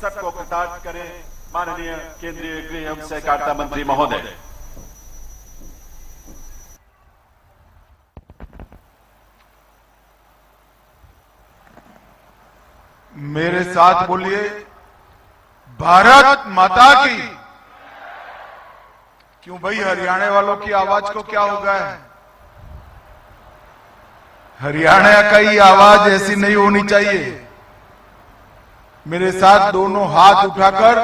सबको कृतार्थ करें। माननीय केंद्रीय गृह एवं सहकारिता मंत्री महोदय। मेरे साथ बोलिए, भारत माता की। क्यों भाई, हरियाणा वालों की आवाज को क्या हो गया है? हरियाणा का ही आवाज ऐसी नहीं होनी चाहिए। मेरे साथ दोनों हाथ उठाकर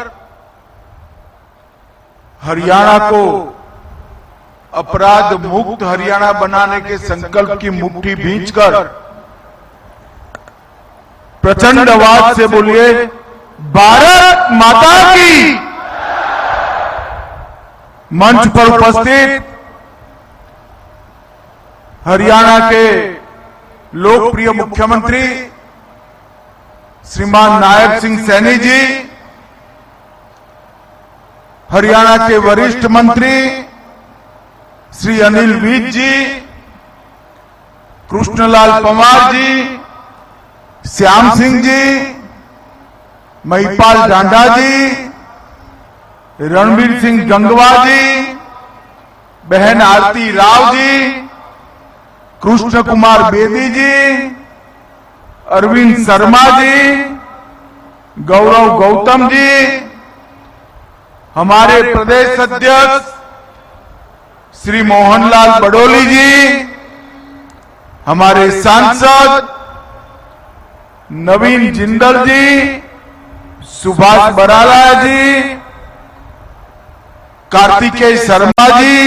हरियाणा को अपराध मुक्त हरियाणा बनाने के संकल्प की मुट्ठी भींचकर प्रचंड आवाज से बोलिए, भारत माता की। मंच पर उपस्थित हरियाणा के लोकप्रिय मुख्यमंत्री श्रीमान नायब सिंह सैनी जी, हरियाणा के वरिष्ठ मंत्री श्री अनिल विज जी, कृष्णलाल पंवार जी, श्याम सिंह जी, महिपाल डांडा जी, रणवीर सिंह गंगवा जी, बहन आरती राव जी, कृष्ण कुमार बेदी जी, अरविंद शर्मा जी, गौरव गौतम जी, हमारे प्रदेश अध्यक्ष श्री मोहनलाल बडोली जी, हमारे सांसद नवीन जिंदल जी, सुभाष बराला जी, कार्तिकेय शर्मा जी,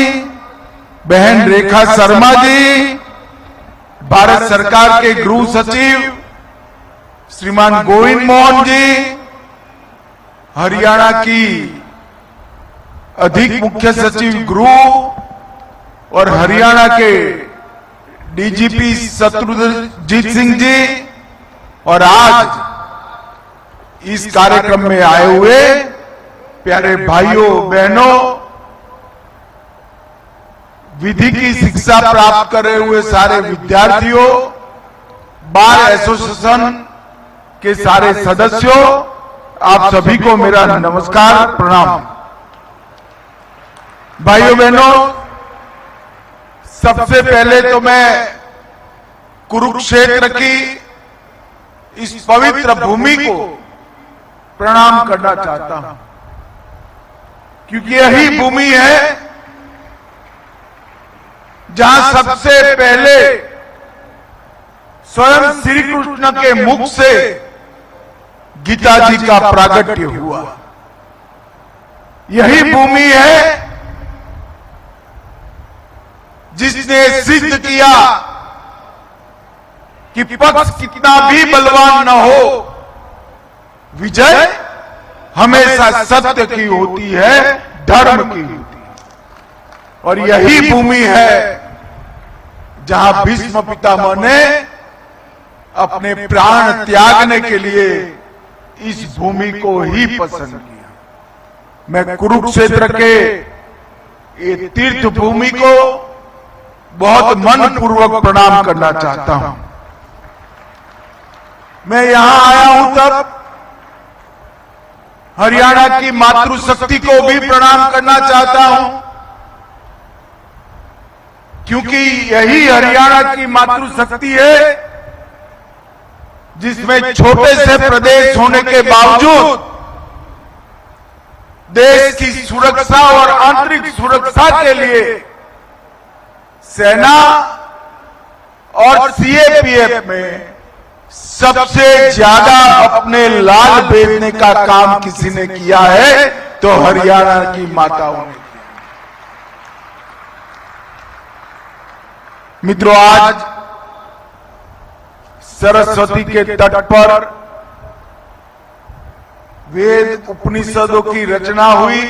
बहन रेखा शर्मा जी, भारत सरकार के गृह सचिव श्रीमान गोविंद मोहन जी, हरियाणा की अधिक मुख्य सचिव गृह और हरियाणा के डीजीपी शत्रुजीत सिंह जी, और आज इस कार्यक्रम में आए हुए प्यारे भाइयों बहनों, विधि की शिक्षा प्राप्त करे हुए सारे विद्यार्थियों, बार एसोसिएशन के सारे सदस्यों, आप सभी को मेरा नमस्कार प्रणाम। भाइयों बहनों, सबसे पहले तो मैं कुरुक्षेत्र की इस पवित्र भूमि को प्रणाम करना चाहता हूं, क्योंकि यही भूमि है जहां सबसे पहले स्वयं श्री कृष्ण के मुख से गीता जी का प्रागट्य हुआ। यही भूमि है जिसने सिद्ध किया कि पक्ष कितना भी बलवान न हो, विजय हमेशा सत्य की होती है, धर्म की होती है। और यही भूमि है जहां भीष्म पितामह ने अपने प्राण त्यागने के लिए इस भूमि को ही पसंद किया। मैं कुरुक्षेत्र के ये तीर्थ भूमि को बहुत मन पूर्वक प्रणाम करना चाहता हूं। मैं यहां आया हूं तब हरियाणा की मातृशक्ति को भी प्रणाम करना चाहता हूं, क्योंकि यही हरियाणा की मातृशक्ति है जिसमें छोटे से प्रदेश होने के बावजूद देश की सुरक्षा और आंतरिक सुरक्षा के लिए सेना और सीएपीएफ में सबसे ज्यादा अपने लाल बेचने का काम किसी ने किया है तो हरियाणा की माताओं ने किया। मित्रों, आज सरस्वती के तट पर वेद उपनिषदों की रचना हुई,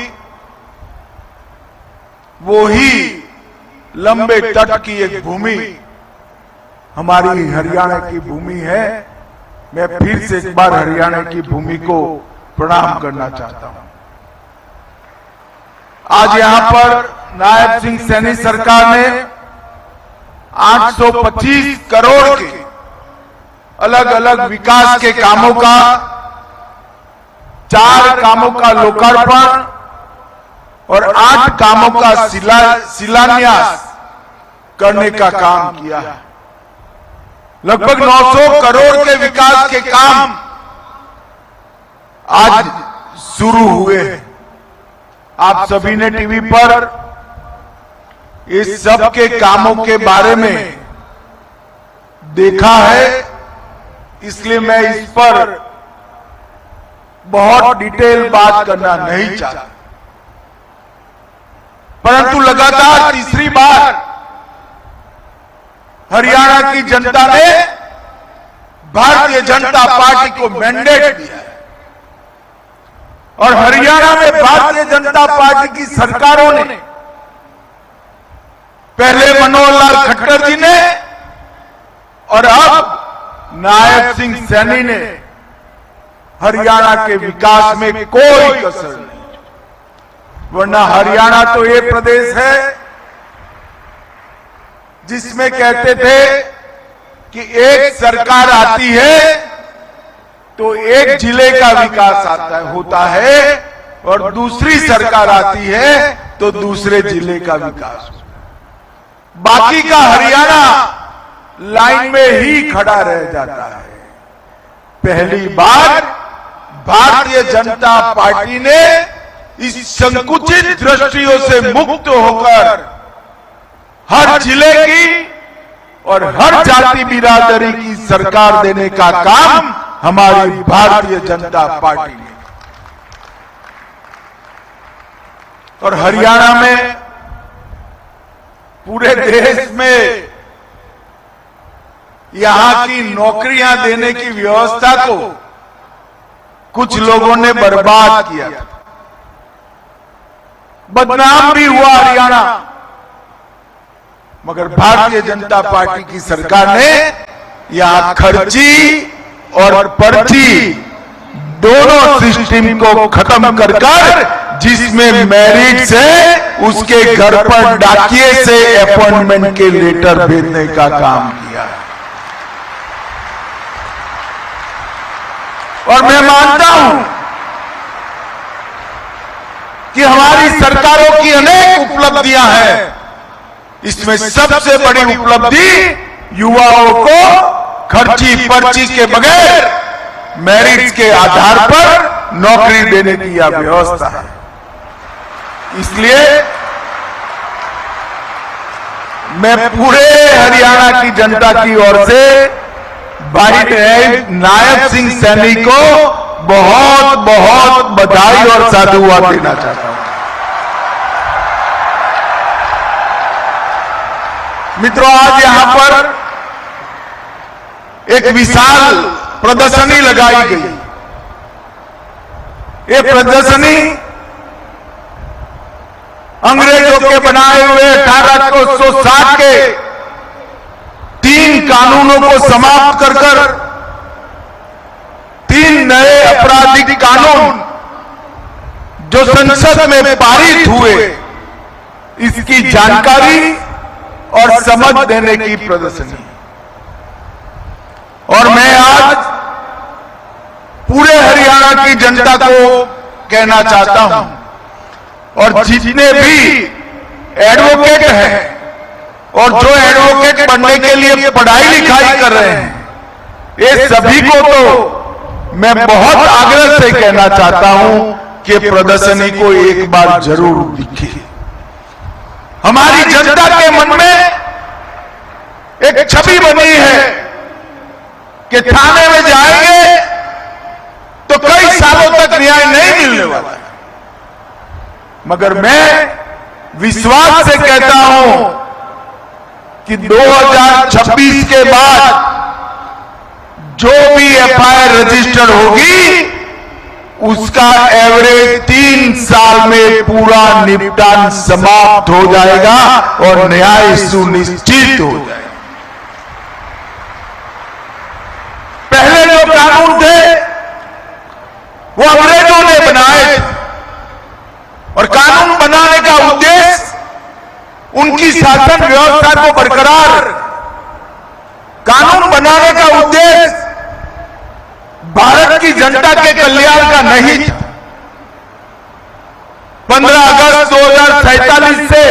वो ही लंबे तट की एक भूमि हमारी हरियाणा की भूमि है। मैं फिर से एक बार हरियाणा की भूमि को प्रणाम करना चाहता हूं। आज यहां पर नायब सिंह सैनी सरकार ने 825 करोड़ के अलग अलग विकास के कामों का 4 कामों का लोकार्पण और 8 कामों का शिलान्यास करने का काम किया है। लगभग 900 करोड़ के विकास के काम आज शुरू हुए हैं। आप सभी ने टीवी पर इस सब के कामों के बारे में देखा है, इसलिए मैं इस पर बहुत डिटेल बात करना नहीं चाहता। परंतु लगातार तीसरी बार हरियाणा की जनता ने भारतीय जनता पार्टी को मैंडेट दिया है और हरियाणा में भारतीय जनता पार्टी की सरकारों ने, पहले मनोहर लाल खट्टर जी ने और अब नायब सिंह सैनी ने हरियाणा के विकास में कोई कसर नहीं, वरना हरियाणा तो ये प्रदेश है जिसमें कहते थे कि एक सरकार आती है तो एक जिले का विकास होता है और दूसरी सरकार आती है तो दूसरे जिले का विकास। बाकी का हरियाणा लाइन में ही खड़ा रह जाता है। पहली बार भारतीय जनता पार्टी ने इस संकुचित दृष्टियों से मुक्त होकर हर जिले की और हर जाति बिरादरी की सरकार देने का काम हमारी भारतीय जनता पार्टी ने। और हरियाणा में पूरे देश में यहां की नौकरियां देने की व्यवस्था को कुछ लोगों ने बर्बाद किया, बदनाम भी हुआ हरियाणा। मगर भारतीय जनता पार्टी की सरकार ने यहां खर्ची और पर्ची दोनों सिस्टम को खत्म कर जिसमें मेरिट से उसके घर पर डाकिए से अपॉइंटमेंट के लेटर भेजने का काम किया। और मैं मानता हूं कि हमारी सरकारों की अनेक उपलब्धियां हैं, इसमें सबसे बड़ी उपलब्धि युवाओं को खर्ची पर्ची के बगैर मेरिट के आधार पर नौकरी देने की यह व्यवस्था है। इसलिए मैं पूरे हरियाणा की जनता की ओर से भाई नायब सिंह सैनी को बहुत बहुत बधाई और साधुवाद देना चाहता हूं। मित्रों, आज यहां पर एक विशाल प्रदर्शनी लगाई गई। ये प्रदर्शनी अंग्रेजों के बनाए हुए 1860 के 3 कानूनों को समाप्त कर 3 नए आपराधिक कानून जो संसद में पारित हुए, इसकी जानकारी और समझ देने की प्रदर्शनी। और मैं आज पूरे हरियाणा की जनता को कहना चाहता हूं, और जितने भी एडवोकेट हैं और जो एडवोकेट बनने के लिए पढ़ाई लिखाई कर रहे हैं, ये सभी को तो मैं बहुत आग्रह से कहना चाहता हूं कि प्रदर्शनी को एक बार जरूर दिखे। हमारी जनता के मन में एक छवि बनी है कि थाने में जाएंगे तो कई सालों तक न्याय नहीं मिलने वाला है। मगर मैं विश्वास से कहता हूं कि 2026 के बाद जो भी एफआईआर रजिस्टर होगी उसका एवरेज 3 साल में पूरा निपटान समाप्त हो जाएगा और न्याय सुनिश्चित हो जाएगा। पहले जो कानून थे वो अंग्रेजों ने बनाए थे और कानून बनाने का उद्देश्य उनकी शासन व्यवस्था को बरकरार, कानून बनाने का उद्देश्य भारत की जनता के कल्याण का नहीं था। 15 अगस्त 2047 से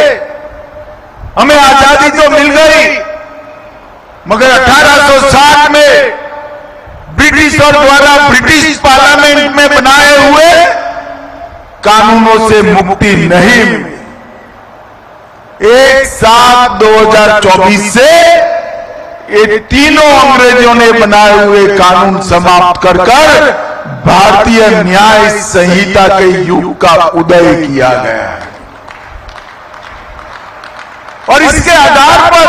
हमें आजादी तो मिल गई, मगर 1860 में ब्रिटिशों द्वारा ब्रिटिश पार्लियामेंट में बनाए हुए कानूनों से मुक्ति नहीं मिली। 1/7/2024 से ये तीनों अंग्रेजों ने बनाए हुए कानून समाप्त कर भारतीय न्याय संहिता के युग का उदय किया गया है। और इसके आधार पर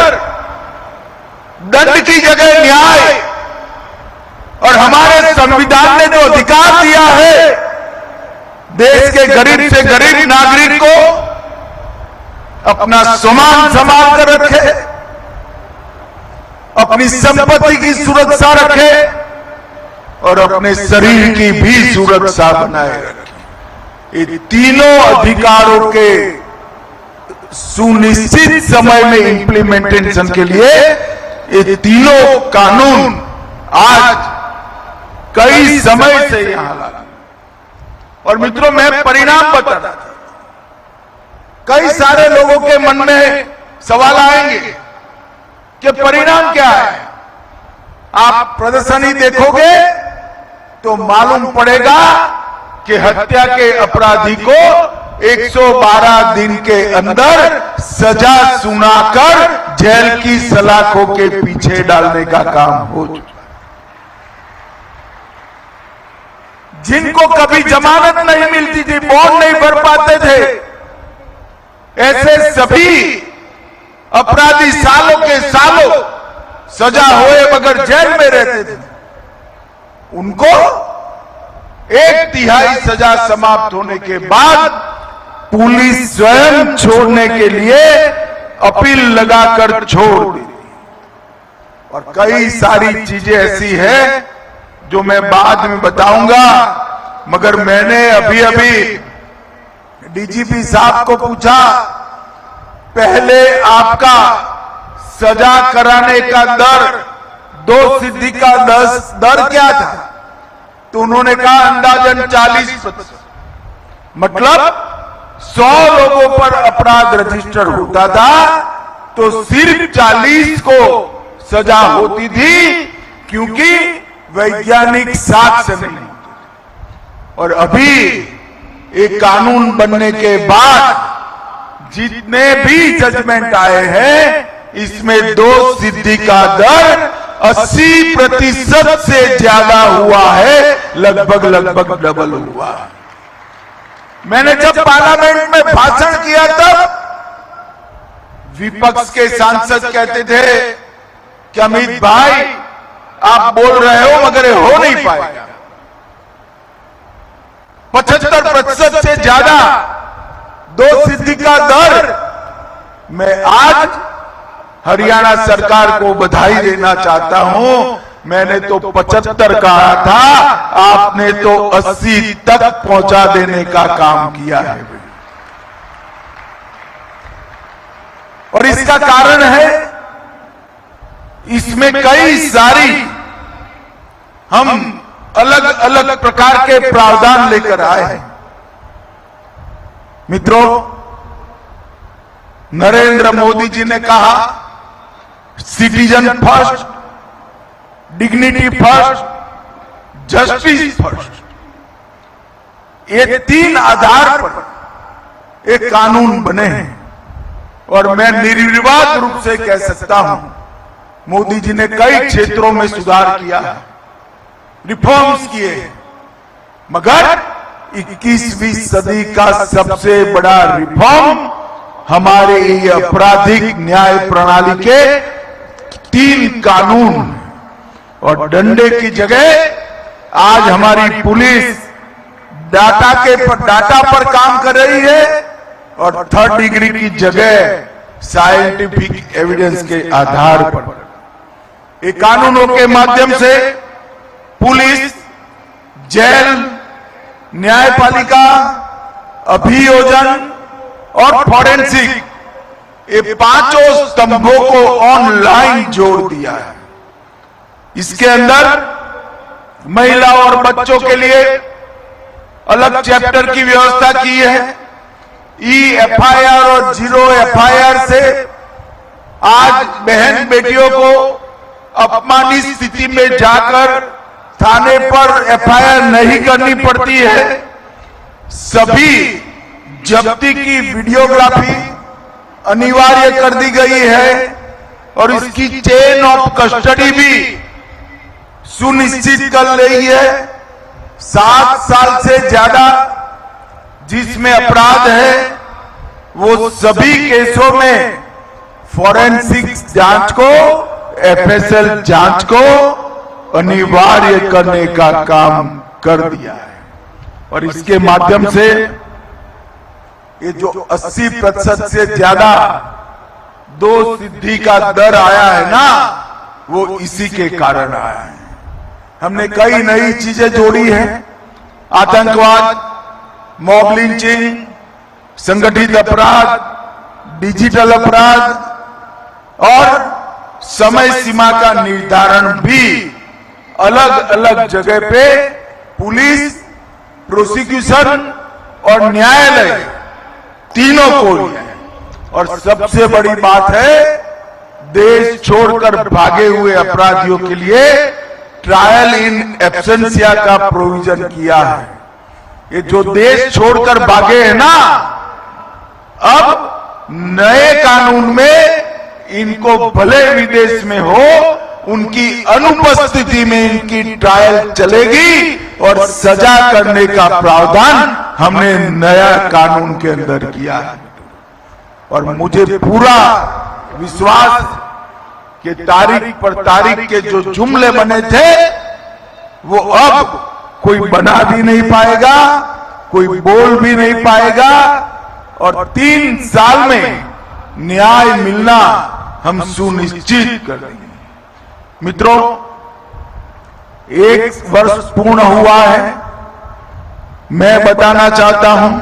दंड की जगह न्याय, और हमारे संविधान ने जो अधिकार दिया है देश के गरीब से गरीब नागरिक को अपना सम्मान संभाल कर रखे, अपनी संपत्ति की सुरक्षा रखे और अपने शरीर की भी सुरक्षा बनाए रखे। ये तीनों अधिकारों के सुनिश्चित समय में इंप्लीमेंटेशन के लिए ये तीनों कानून आज कई समय से यहां लगा। और मित्रों, मैं परिणाम बता रहा था। कई सारे लोगों के मन में सवाल आएंगे कि परिणाम क्या है। आप प्रदर्शनी देखोगे तो मालूम पड़ेगा कि हत्या के अपराधी को 112 दिन के अंदर सजा सुनाकर जेल की सलाखों के पीछे डालने का काम हो चुका। जिनको कभी जमानत नहीं मिलती थी, बॉन्ड नहीं भर पाते थे, ऐसे सभी अपराधी सालों के सालों सजा हुए मगर जेल में रहते थे, उनको 1/3 सजा समाप्त होने के बाद पुलिस स्वयं छोड़ने के लिए अपील लगाकर छोड़ दी। और कई सारी चीजें ऐसी है जो मैं बाद में बताऊंगा, मगर मैंने अभी डीजीपी साहब को पूछा, पहले आपका सजा कराने का दर, दोषसिद्धि का दर क्या था? तो उन्होंने कहा अंदाजन 40%। मतलब 100 लोगों पर अपराध रजिस्टर होता था तो सिर्फ 40 को सजा होती थी, क्योंकि वैज्ञानिक साक्ष्य नहीं होते। और अभी एक कानून बनने के बाद जितने भी जजमेंट आए हैं, इसमें दोषसिद्धि का दर 80% से ज्यादा हुआ है, लगभग डबल हुआ। मैंने जब पार्लियामेंट में भाषण किया तब विपक्ष के सांसद कहते थे कि अमित भाई आप बोल रहे हो मगर ये हो नहीं पाएगा। 75% से ज्यादा दोषसिद्धि का दर। मैं आज हरियाणा सरकार को बधाई देना चाहता हूं। मैंने तो 75 कहा था, आपने तो 80 तक पहुंचा देने का काम किया है। और इसका कारण है, इसमें कई सारी हम अलग अलग प्रकार के प्रावधान लेकर आए हैं। मित्रों, नरेंद्र मोदी जी ने कहा citizen first, dignity first, justice first. ये 3 आधार पर एक कानून बने हैं और मैं निर्विवाद रूप से कह सकता हूं, मोदी जी ने कई क्षेत्रों में सुधार किया, रिफॉर्म्स किए, मगर 21वीं सदी का सबसे बड़ा रिफॉर्म हमारे ये आपराधिक न्याय प्रणाली के 3 कानून। और डंडे की जगह आज हमारी पुलिस डाटा पर काम कर रही है और 3rd डिग्री की जगह साइंटिफिक एविडेंस के आधार पर ये कानूनों के माध्यम से पुलिस, जेल, न्यायपालिका, अभियोजन और फॉरेंसिक, ये 5 स्तंभों को ऑनलाइन जोड़ दिया है। इसके अंदर महिला और बच्चों के लिए अलग चैप्टर की व्यवस्था की है, EFIR और 0 FIR से आज बहन बेटियों को अपमानित स्थिति में जाकर थाने पर FIR नहीं करनी पड़ती है। सभी जब्ती की वीडियोग्राफी अनिवार्य कर दी गई है और इसकी चेन ऑफ कस्टडी भी सुनिश्चित कर रही है। 7 साल से ज्यादा जिसमें अपराध है वो सभी केसों में फॉरेंसिक जांच को, FSL जांच को अनिवार्य करने का काम कर दिया है और इसके माध्यम से ये जो 80% से ज्यादा दोष सिद्धि का दर आया है ना, वो इसी के कारण आया है। हमने कई नई चीजें जोड़ी हैं, आतंकवाद, मॉब लिंचिंग, संगठित अपराध, डिजिटल अपराध और समय सीमा का निर्धारण भी अलग अलग जगह पे पुलिस, प्रोसिक्यूशन और न्यायालय तीनों को लिया है। और सबसे बड़ी बात है, देश छोड़कर भागे हुए अपराधियों के लिए ट्रायल इन एब्सेंशिया का प्रोविजन किया है। ये जो देश छोड़कर भागे हैं ना, अब नए कानून में इनको भले विदेश में हो, उनकी अनुपस्थिति में इनकी ट्रायल चलेगी और सजा करने का प्रावधान हमने नया कानून के अंदर किया है। और मुझे पूरा विश्वास कि तारीख पर तारीख के जो जुमले बने थे वो अब कोई बना भी नहीं पाएगा, कोई बोल भी नहीं पाएगा और 3 साल में न्याय मिलना हम सुनिश्चित कर देंगे। मित्रों, 1 वर्ष पूर्ण हुआ है। मैं बताना चाहता हूं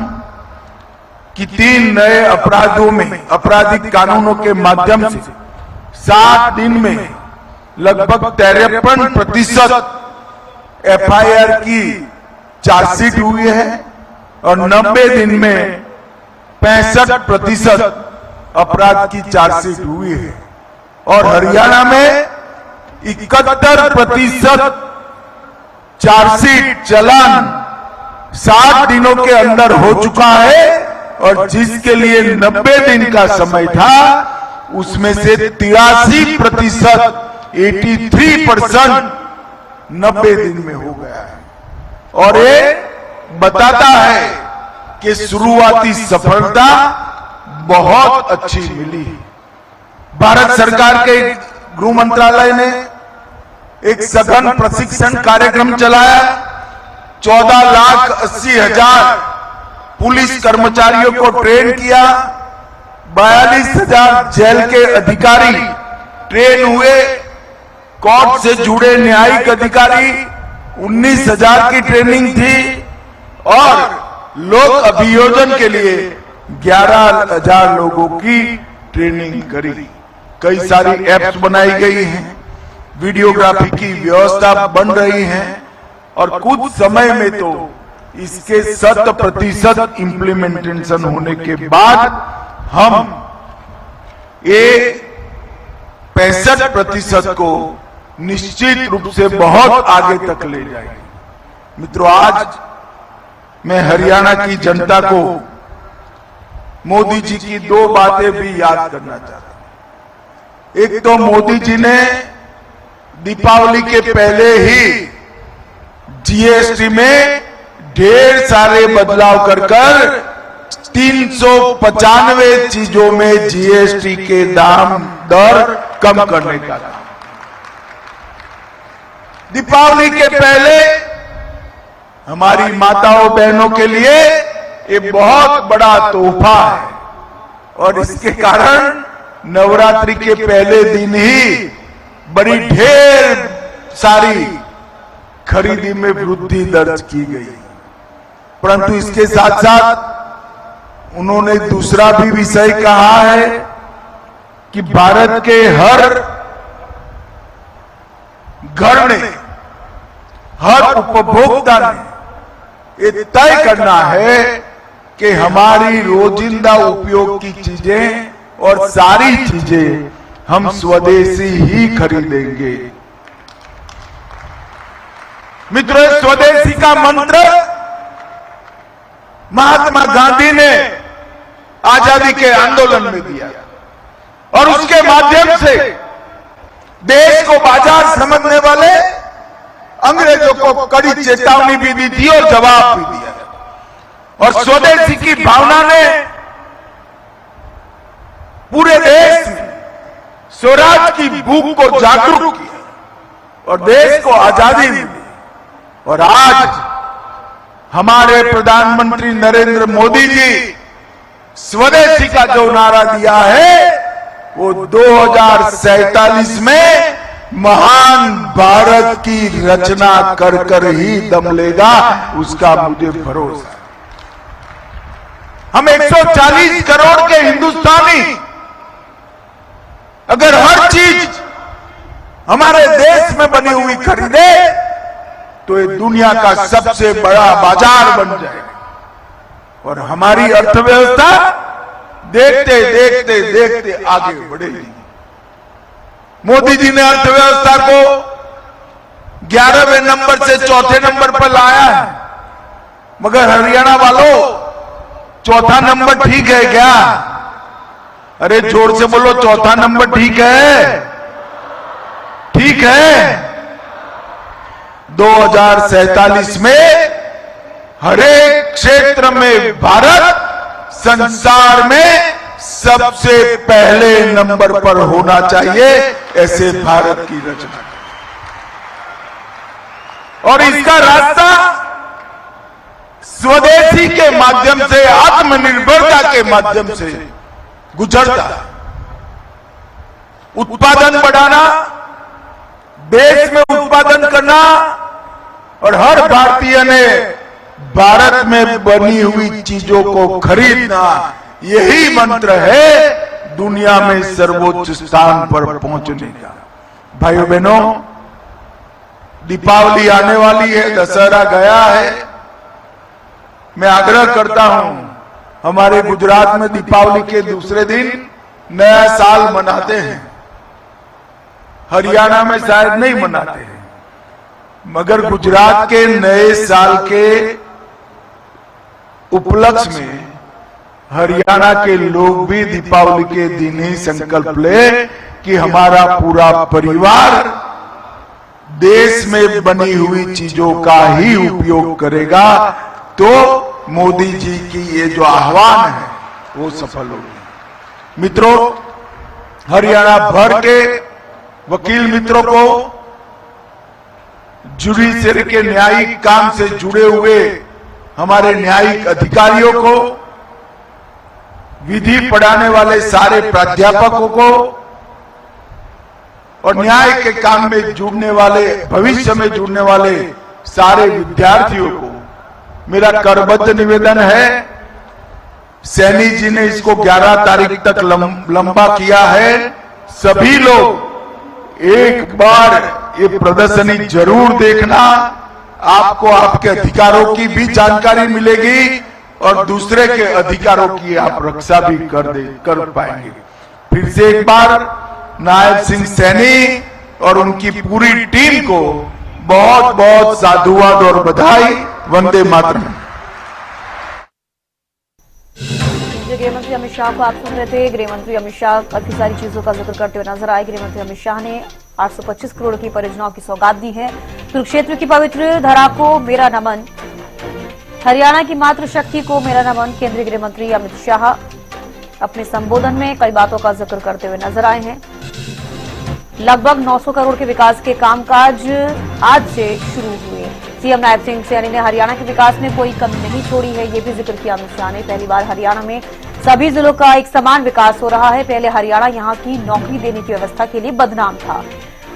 कि 3 नए अपराधों में, आपराधिक कानूनों के माध्यम से 7 दिन में लगभग 53% FIR की चार्जशीट हुई है और 90 दिन में 65% अपराध की चार्जशीट हुई है और हरियाणा में 71% चार्जशीट चालान 7 दिनों के अंदर हो चुका है और जिसके लिए 90 दिन का समय था उसमें से 83%, 83% 90 दिन में हो गया है। और ये बताता है कि शुरुआती सफलता बहुत अच्छी मिली। भारत सरकार के गृह मंत्रालय ने एक सघन प्रशिक्षण कार्यक्रम चलाया। 14,80,000 पुलिस कर्मचारियों को ट्रेन किया। 42,000 जेल के अधिकारी ट्रेन हुए। कोर्ट से जुड़े न्यायिक अधिकारी 19,000 की ट्रेनिंग थी और लोक अभियोजन के लिए 11,000 लोगों की ट्रेनिंग करी। कई सारी एप्स बनाई गई हैं, वीडियोग्राफी की व्यवस्था बन रही है और कुछ समय में तो इसके 100% इंप्लीमेंटेशन होने के बाद हम ये 65% को निश्चित रूप से बहुत आगे तक ले जाएंगे। मित्रों, आज मैं हरियाणा की जनता को मोदी जी की 2 बातें भी याद करना चाहता हूं। एक तो मोदी जी ने दीपावली के पहले ही GST में ढेर सारे बदलाव कर 395 चीजों में GST के दर कम करने का काम। दीपावली के पहले हमारी माताओं बहनों के लिए ये बहुत बड़ा तोहफा है और इसके कारण नवरात्रि के पहले दिन ही बड़ी ढेर सारी खरीदी में वृद्धि दर्ज की गई। परंतु इसके साथ साथ उन्होंने दूसरा भी विषय कहा है कि भारत के हर घर ने, हर उपभोक्ता ने ये तय करना है कि हमारी रोजिंदा उपयोग की चीजें और सारी चीजें हम स्वदेशी ही खरीदेंगे। मित्रों, स्वदेशी का मंत्र महात्मा गांधी ने आजादी के आंदोलन में दिया और उसके माध्यम से देश को बाजार समझने वाले अंग्रेजों को कड़ी चेतावनी भी दी थी और जवाब भी दिया। और स्वदेशी की भावना ने पूरे देश में स्वराज की भूख को जागरूक किया और देश को आजादी मिली। और आज हमारे प्रधानमंत्री नरेंद्र मोदी जी स्वदेशी का जो नारा दिया है वो 2047 में महान भारत की रचना कर कर ही दम लेगा, उसका मुझे भरोसा है। हम 140 करोड़ के हिंदुस्तानी अगर हर चीज हमारे देश में बनी हुई खरीदे तो ये दुनिया का सबसे बड़ा बाजार बन जाएगा और हमारी अर्थव्यवस्था देखते देखते देखते आगे बढ़ेगी। मोदी जी ने अर्थव्यवस्था को 11वें नंबर से चौथे नंबर पर लाया है, मगर हरियाणा वालों चौथा नंबर ठीक है क्या? अरे जोर से बोलो, चौथा नंबर ठीक है? ठीक है। 2047 में हरेक क्षेत्र में भारत संसार में सबसे पहले नंबर पर होना चाहिए, ऐसे भारत की रचना। और इसका रास्ता स्वदेशी के माध्यम से, आत्मनिर्भरता के माध्यम से गुजरता। उत्पादन बढ़ाना, देश में उत्पादन करना और हर भारतीय ने भारत में बनी हुई चीजों को खरीदना, यही मंत्र है दुनिया में सर्वोच्च स्थान पर पहुंचने का। भाइयों बहनों, दीपावली आने वाली है, दशहरा गया है। मैं आग्रह करता हूं, हमारे गुजरात में दीपावली के दूसरे दिन नया साल मनाते हैं, हरियाणा में शायद नहीं मनाते हैं, मगर गुजरात के नए साल के उपलक्ष्य में हरियाणा के लोग भी दीपावली के दिन ही संकल्प ले कि हमारा पूरा परिवार देश में बनी हुई चीजों का ही उपयोग करेगा, तो मोदी जी की ये जो आह्वान है वो सफल होगी। मित्रों, हरियाणा भर के वकील मित्रों को, जुडिशरी के न्यायिक काम से जुड़े हुए हमारे न्यायिक अधिकारियों को, विधि पढ़ाने वाले सारे प्राध्यापकों को और न्याय के काम में जुड़ने वाले, भविष्य में जुड़ने वाले सारे विद्यार्थियों को मेरा करबद्ध निवेदन है। सैनी जी ने इसको 11 तारीख तक लंबा किया है। सभी लोग एक बार ये प्रदर्शनी जरूर देखना, आपको आपके अधिकारों की भी जानकारी मिलेगी और दूसरे के अधिकारों की आप रक्षा भी कर पाएंगे। फिर से एक बार नायब सिंह सैनी और उनकी पूरी टीम को बहुत बहुत साधुवाद और बधाई। वंदे मातरम। गृह मंत्री अमित शाह को आप सुन रहे थे। गृह मंत्री अमित शाह काफी सारी चीजों का जिक्र करते हुए नजर आए। गृह मंत्री अमित शाह ने 825 करोड़ की परियोजनाओं की सौगात दी है। कुरुक्षेत्र की पवित्र धरा को मेरा नमन, हरियाणा की मातृशक्ति को मेरा नमन। केंद्रीय गृह मंत्री अमित शाह अपने संबोधन में कई बातों का जिक्र करते हुए नजर आए हैं। लगभग 900 करोड़ के विकास के कामकाज आज से शुरू हुए। सीएम नायब सिंह सैनी ने हरियाणा के विकास में कोई कमी नहीं छोड़ी है, ये भी जिक्र किया अमित शाह ने। पहली बार हरियाणा में सभी जिलों का एक समान विकास हो रहा है। पहले हरियाणा यहां की नौकरी देने की व्यवस्था के लिए बदनाम था,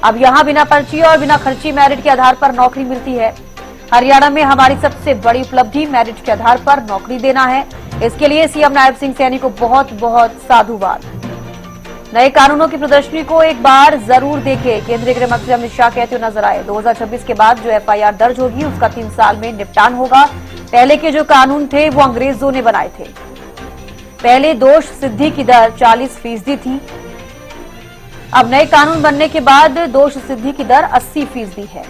अब यहां बिना पर्ची और बिना खर्ची मेरिट के आधार पर नौकरी मिलती है। हरियाणा में हमारी सबसे बड़ी उपलब्धि मेरिट के आधार पर नौकरी देना है। इसके लिए सीएम नायब सिंह सैनी को बहुत बहुत साधुवाद। नए कानूनों की प्रदर्शनी को एक बार जरूर देखें, केंद्रीय गृह मंत्री अमित शाह कहते हुए नजर आए। 2026 के बाद जो एफआईआर दर्ज होगी उसका 3 साल में निपटान होगा। पहले के जो कानून थे वो अंग्रेजों ने बनाए थे। पहले दोष सिद्धि की दर 40% थी। अब नए कानून बनने के बाद दोष सिद्धि की दर 80% है।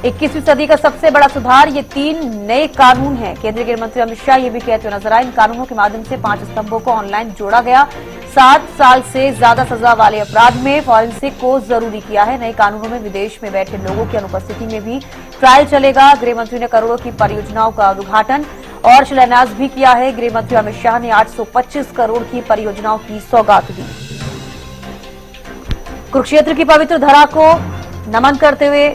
21वीं सदी का सबसे बड़ा सुधार ये 3 नए कानून हैं। केंद्रीय गृह मंत्री अमित शाह ये भी कहते हुए नजर आए, इन कानूनों के माध्यम से 5 स्तंभों को ऑनलाइन जोड़ा गया। 7 साल से ज्यादा सजा वाले अपराध में फॉरेंसिक को जरूरी किया है। नए कानूनों में विदेश में बैठे लोगों की अनुपस्थिति में भी ट्रायल चलेगा। गृह मंत्री ने करोड़ों की परियोजनाओं का उद्घाटन और शिलान्यास भी किया है। गृह मंत्री अमित शाह ने 825 करोड़ की परियोजनाओं की सौगात दी। कुरुक्षेत्र की पवित्र धरा को नमन करते हुए,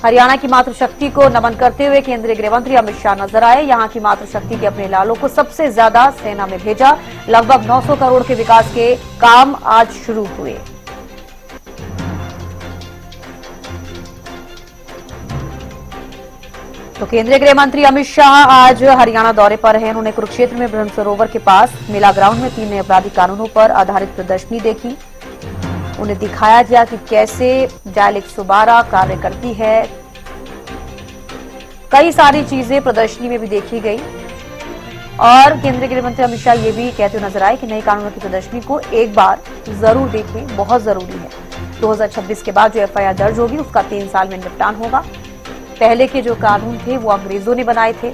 हरियाणा की मातृशक्ति को नमन करते हुए केंद्रीय गृह मंत्री अमित शाह नजर आए। यहां की मातृशक्ति के अपने लालों को सबसे ज्यादा सेना में भेजा। लगभग 900 करोड़ के विकास के काम आज शुरू हुए। तो केंद्रीय गृह मंत्री अमित शाह आज हरियाणा दौरे पर हैं। उन्होंने कुरुक्षेत्र में ब्रह्म सरोवर के पास मेला ग्राउंड में 3 नए आपराधिक कानूनों पर आधारित प्रदर्शनी देखी। उन्हें दिखाया गया कि कैसे डायल 112 कार्य करती है। कई सारी चीजें प्रदर्शनी में भी देखी गई और केंद्रीय गृह मंत्री अमित शाह ये भी कहते हुए नजर आए कि नए कानूनों की प्रदर्शनी को एक बार जरूर देखें, बहुत जरूरी है। 2026 के बाद जो FIR दर्ज होगी उसका 3 साल में निपटान होगा। पहले के जो कानून थे वो अंग्रेजों ने बनाए थे।